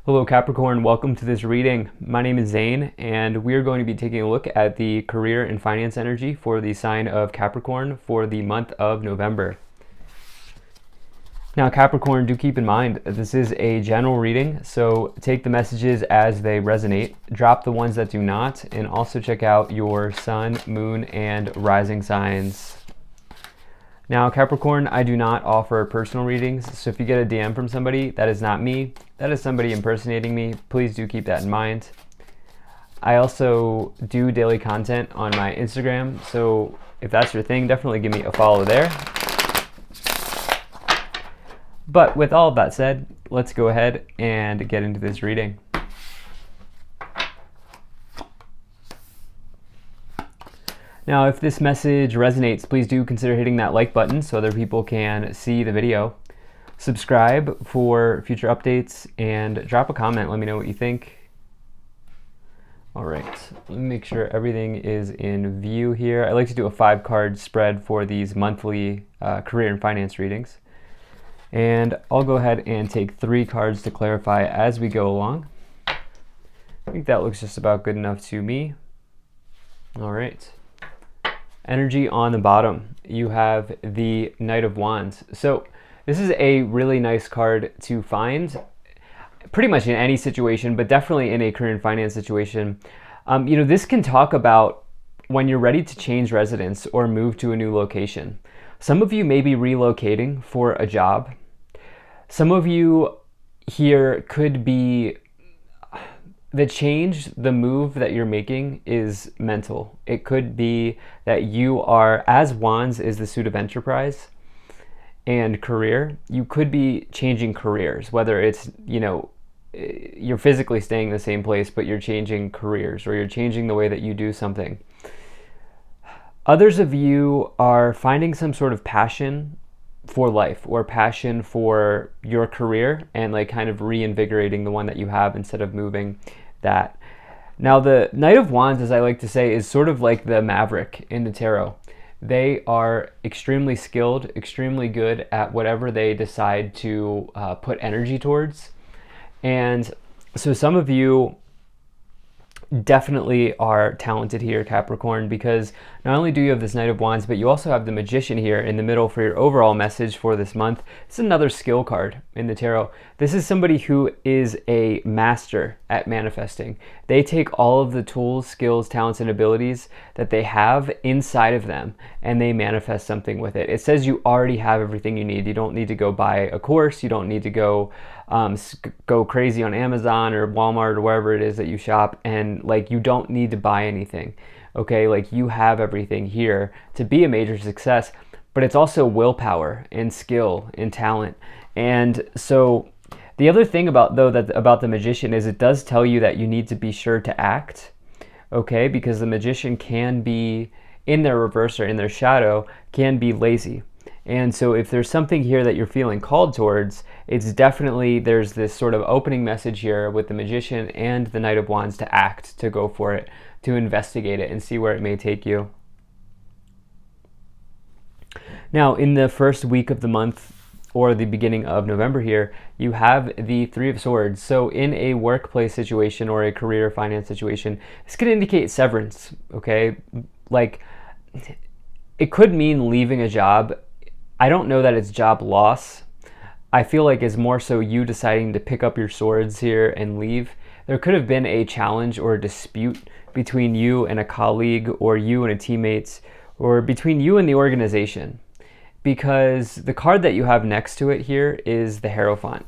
Hello Capricorn, welcome to this reading. My name is Zane and we're going to be taking a look at the career and finance energy for the sign of Capricorn for the month of November. Now Capricorn, do keep in mind this is a general reading, so take the messages as they resonate, drop the ones that do not, and also check out your sun, moon, and rising signs. Now Capricorn, I do not offer personal readings, so if you get a DM from somebody, that is not me. That is somebody impersonating me. Please do keep that in mind. I also do daily content on my Instagram, so if that's your thing, definitely give me a follow there. But with all of that said, let's go ahead and get into this reading. Now, if this message resonates, please do consider hitting that like button so other people can see the video. Subscribe for future updates and drop a comment. Let me know what you think. All right, let me make sure everything is in view here. I like to do a 5-card spread for these monthly career and finance readings. And I'll go ahead and take 3 cards to clarify as we go along. I think that looks just about good enough to me. All right. Energy on the bottom, you have the Knight of Wands. So this is a really nice card to find pretty much in any situation, but definitely in a career and finance situation. This can talk about when you're ready to change residence or move to a new location. Some of you may be relocating for a job. Some of you here could be the move that you're making is mental. It could be that you are, as Wands is the suit of enterprise and career, you could be changing careers, whether it's, you're physically staying in the same place, but you're changing careers or you're changing the way that you do something. Others of you are finding some sort of passion for life or passion for your career and kind of reinvigorating the one that you have instead of moving that. Now the Knight of Wands, as I like to say, is sort of like the maverick in the tarot. They are extremely skilled, extremely good at whatever they decide to put energy towards. And so some of you definitely are talented here, Capricorn, because not only do you have this Knight of Wands, but you also have the Magician here in the middle for your overall message for this month. It's another skill card in the tarot. This is somebody who is a master at manifesting. They take all of the tools, skills, talents, and abilities that they have inside of them, and they manifest something with it. It says you already have everything you need. You don't need to go buy a course. You don't need to go crazy on Amazon or Walmart or wherever it is that you shop, and you don't need to buy anything. Okay, you have everything here to be a major success, but it's also willpower and skill and talent. And so the other thing about the Magician is it does tell you that you need to be sure to act, okay, because the Magician can be, in their reverse or in their shadow, can be lazy. And so if there's something here that you're feeling called towards, it's definitely, there's this sort of opening message here with the Magician and the Knight of Wands to act, to go for it, to investigate it and see where it may take you. Now, in the first week of the month or the beginning of November here, you have the 3 of Swords. So in a workplace situation or a career finance situation, this could indicate severance, okay? It could mean leaving a job. I don't know that it's job loss. I feel like it's more so you deciding to pick up your swords here and leave. There could have been a challenge or a dispute between you and a colleague or you and a teammates or between you and the organization, because the card that you have next to it here is the Hierophant.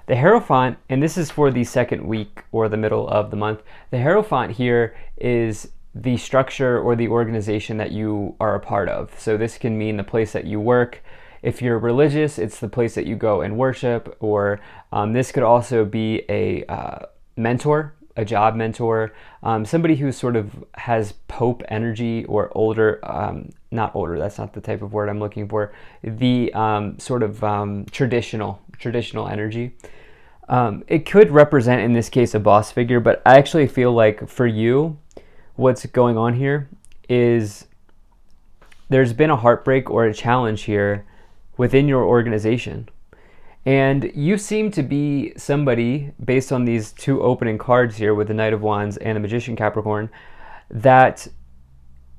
The Hierophant, and this is for the second week or the middle of the month, the Hierophant here is the structure or the organization that you are a part of. So this can mean the place that you work. If you're religious, it's the place that you go and worship, or this could also be a mentor, a job mentor, somebody who sort of has Pope energy or older, not older, that's not the type of word I'm looking for, the sort of traditional energy. It could represent, in this case, a boss figure, but I actually feel like for you, what's going on here is there's been a heartbreak or a challenge here within your organization. And you seem to be somebody, based on these two opening cards here with the Knight of Wands and the Magician Capricorn, that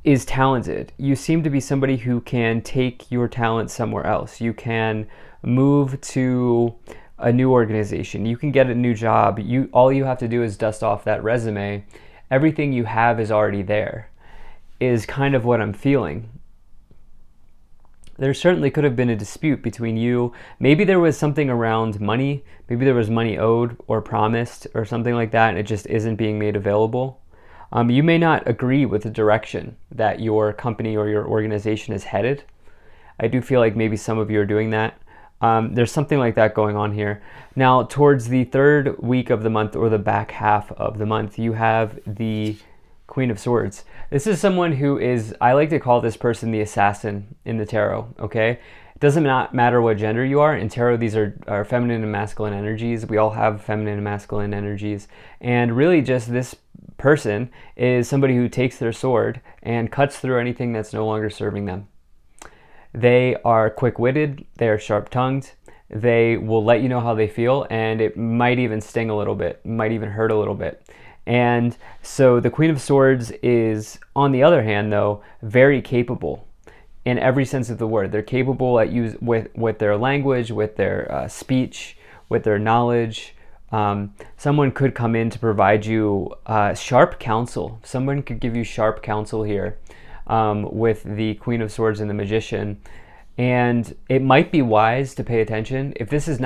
is talented. You seem to be somebody who can take your talent somewhere else. You can move to a new organization. You can get a new job. All you have to do is dust off that resume. Everything you have is already there, is kind of what I'm feeling. There certainly could have been a dispute between you. Maybe there was something around money. Maybe there was money owed or promised or something like that, and it just isn't being made available. You may not agree with the direction that your company or your organization is headed. I do feel like maybe some of you are doing that. There's something like that going on here. Now, towards the third week of the month, or the back half of the month, you have the Queen of Swords. This is someone who is, I like to call this person the assassin in the tarot, okay? It doesn't matter what gender you are. In tarot, these are feminine and masculine energies. We all have feminine and masculine energies. And really just this person is somebody who takes their sword and cuts through anything that's no longer serving them. They are quick-witted, they are sharp-tongued, they will let you know how they feel, and it might even sting a little bit, might even hurt a little bit. And so the Queen of Swords is, on the other hand, though, very capable in every sense of the word. They're capable at with their language, with their speech, with their knowledge. Someone could come in to provide you sharp counsel. Someone could give you sharp counsel here with the Queen of Swords and the Magician. And it might be wise to pay attention. If these are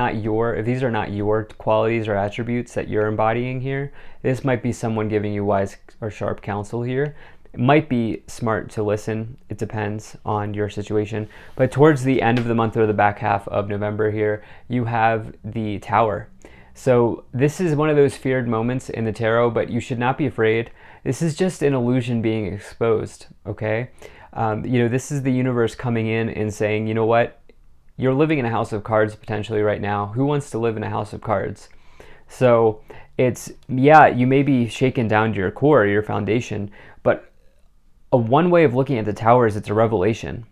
not your qualities or attributes that you're embodying here, this might be someone giving you wise or sharp counsel here. It might be smart to listen. It depends on your situation. But towards the end of the month, or the back half of November here, you have the Tower. So this is one of those feared moments in the tarot, but you should not be afraid. This is just an illusion being exposed, okay? This is the universe coming in and saying, you know what? You're living in a house of cards potentially right now. Who wants to live in a house of cards? So it's, yeah, you may be shaken down to your core, your foundation, but one way of looking at the Tower is it's a revelation.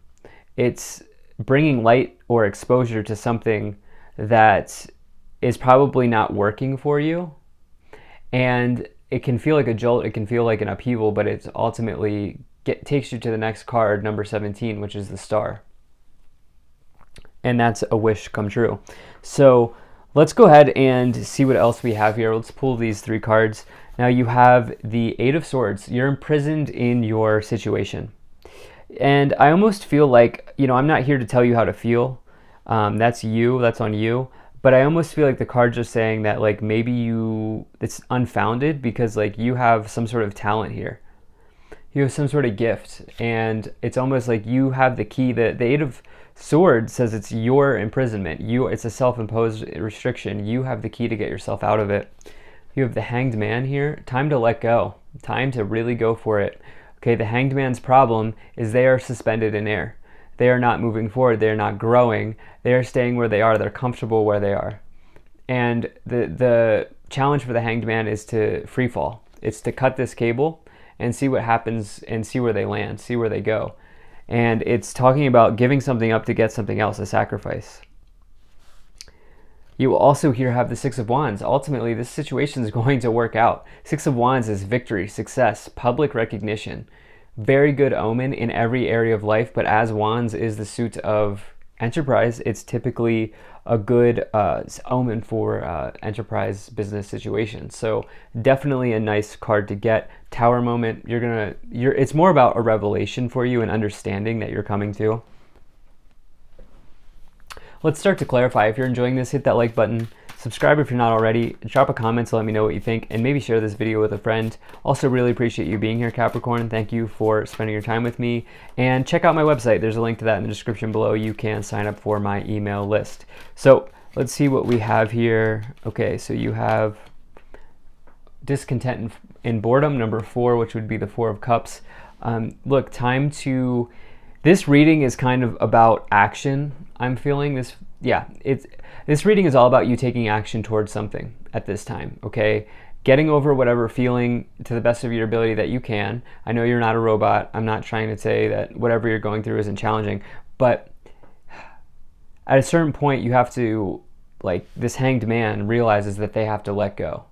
It's bringing light or exposure to something that is probably not working for you. And it can feel like a jolt, it can feel like an upheaval, but it's ultimately takes you to the next card, number 17, which is the Star. And that's a wish come true. So let's go ahead and see what else we have here. Let's pull these three cards. Now you have the Eight of Swords. You're imprisoned in your situation. And I almost feel like, I'm not here to tell you how to feel. That's on you. But I almost feel like the cards are saying that, like, maybe it's unfounded because, like, you have some sort of talent here. You have some sort of gift, and it's almost like you have the key. The Eight of Swords says it's your imprisonment. It's a self-imposed restriction. You have the key to get yourself out of it. You have the Hanged Man here. Time to let go. Time to really go for it. Okay, the Hanged Man's problem is they are suspended in air. They are not moving forward. They are not growing. They are staying where they are. They're comfortable where they are. And the challenge for the Hanged Man is to free fall. It's to cut this cable and see what happens and see where they land, see where they go. And it's talking about giving something up to get something else, a sacrifice. You will also here have the Six of Wands. Ultimately, this situation is going to work out. Six of Wands is victory, success, public recognition. Very good omen in every area of life, but as Wands is the suit of enterprise, it's typically a good omen for enterprise business situations. So definitely a nice card to get. Tower moment. It's more about a revelation for you and understanding that you're coming to. Let's start to clarify. If you're enjoying this, hit that like button. Subscribe if you're not already. Drop a comment to let me know what you think, and maybe share this video with a friend. Also, really appreciate you being here, Capricorn. Thank you for spending your time with me. And check out my website. There's a link to that in the description below. You can sign up for my email list. So let's see what we have here. Okay, so you have discontent and boredom, number 4, which would be the Four of Cups. Look, this reading is kind of about action. I'm feeling this. Yeah, this reading is all about you taking action towards something at this time, okay? Getting over whatever feeling to the best of your ability that you can. I know you're not a robot. I'm not trying to say that whatever you're going through isn't challenging, but at a certain point you have to like this hanged man realizes that they have to let go.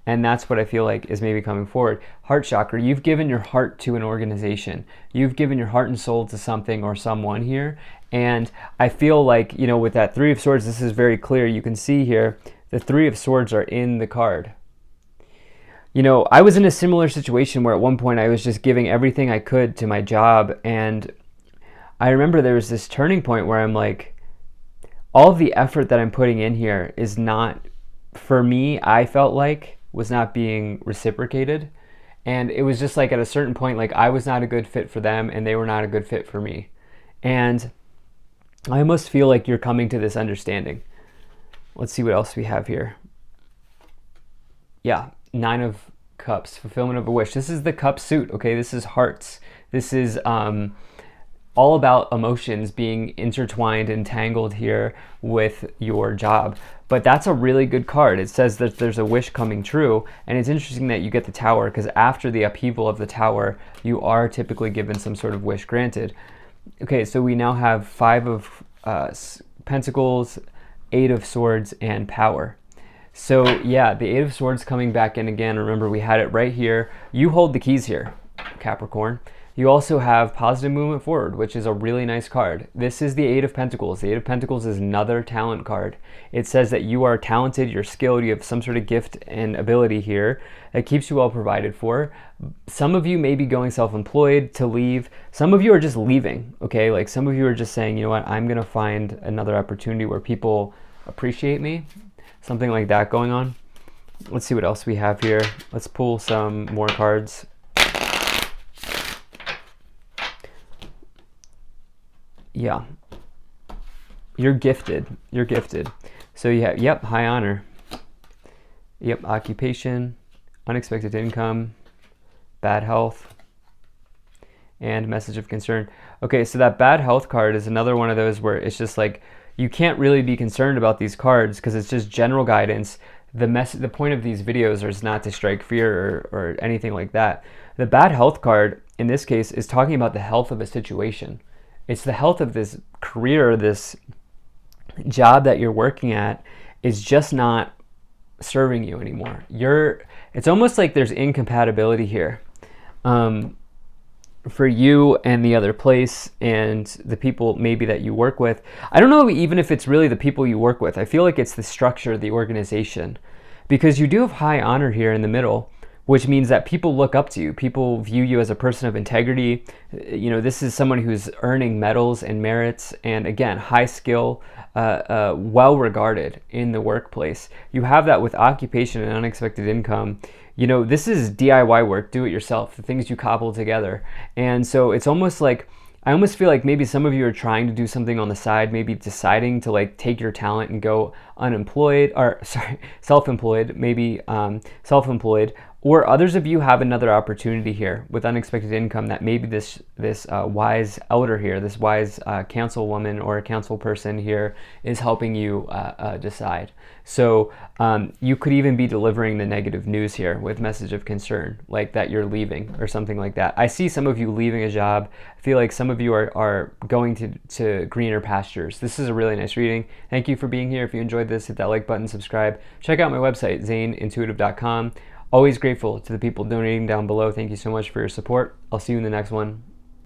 And that's what I feel like is maybe coming forward. Heart chakra, you've given your heart to an organization. You've given your heart and soul to something or someone here. And I feel like, you know, with that Three of Swords, this is very clear. You can see here, the Three of Swords are in the card. You know, I was in a similar situation where at one point I was just giving everything I could to my job. And I remember there was this turning point where I'm like, all of the effort that I'm putting in here is not, for me, I felt like, was not being reciprocated. And it was just like at a certain point, like I was not a good fit for them and they were not a good fit for me. And I almost feel like you're coming to this understanding. Let's see what else we have here. Yeah, Nine of Cups, fulfillment of a wish. This is the cup suit, okay? This is hearts. This is all about emotions being intertwined and tangled here with your job. But that's a really good card. It says that there's a wish coming true, and it's interesting that you get the Tower, because after the upheaval of the Tower, you are typically given some sort of wish granted. Okay, so we now have Five of Pentacles, Eight of Swords, and Power. So yeah, the Eight of Swords coming back in again. Remember, we had it right here. You hold the keys here, Capricorn. You also have positive movement forward, which is a really nice card. This is the Eight of Pentacles. The Eight of Pentacles is another talent card. It says that you are talented, you're skilled, you have some sort of gift and ability here that keeps you well provided for. Some of you may be going self-employed to leave. Some of you are just leaving, okay? Like some of you are just saying, you know what, I'm gonna find another opportunity where people appreciate me. Something like that going on. Let's see what else we have here. Let's pull some more cards. Yeah, you're gifted. You're gifted. So you have, yep, high honor. Yep, occupation, unexpected income, bad health, and message of concern. Okay, so that bad health card is another one of those where it's just like, you can't really be concerned about these cards because it's just general guidance. The point of these videos is not to strike fear or anything like that. The bad health card, in this case, is talking about the health of a situation. It's the health of this career, this job that you're working at is just not serving you anymore. It's almost like there's incompatibility here for you and the other place and the people maybe that you work with. I don't know even if it's really the people you work with. I feel like it's the structure of the organization, because you do have high honor here in the middle, which means that people look up to you. People view you as a person of integrity. You know, this is someone who's earning medals and merits, and again, high skill, well regarded in the workplace. You have that with occupation and unexpected income. You know, this is DIY work, do it yourself, the things you cobble together. And so it's almost like, I almost feel like maybe some of you are trying to do something on the side, maybe deciding to like take your talent and go self-employed, maybe self-employed, or others of you have another opportunity here with unexpected income that maybe this wise elder here, this wise councilwoman or a council person here is helping you decide. So you could even be delivering the negative news here with message of concern, like that you're leaving or something like that. I see some of you leaving a job. I feel like some of you are going to greener pastures. This is a really nice reading. Thank you for being here. If you enjoyed this, hit that like button, subscribe. Check out my website, zaneintuitive.com. Always grateful to the people donating down below. Thank you so much for your support. I'll see you in the next one.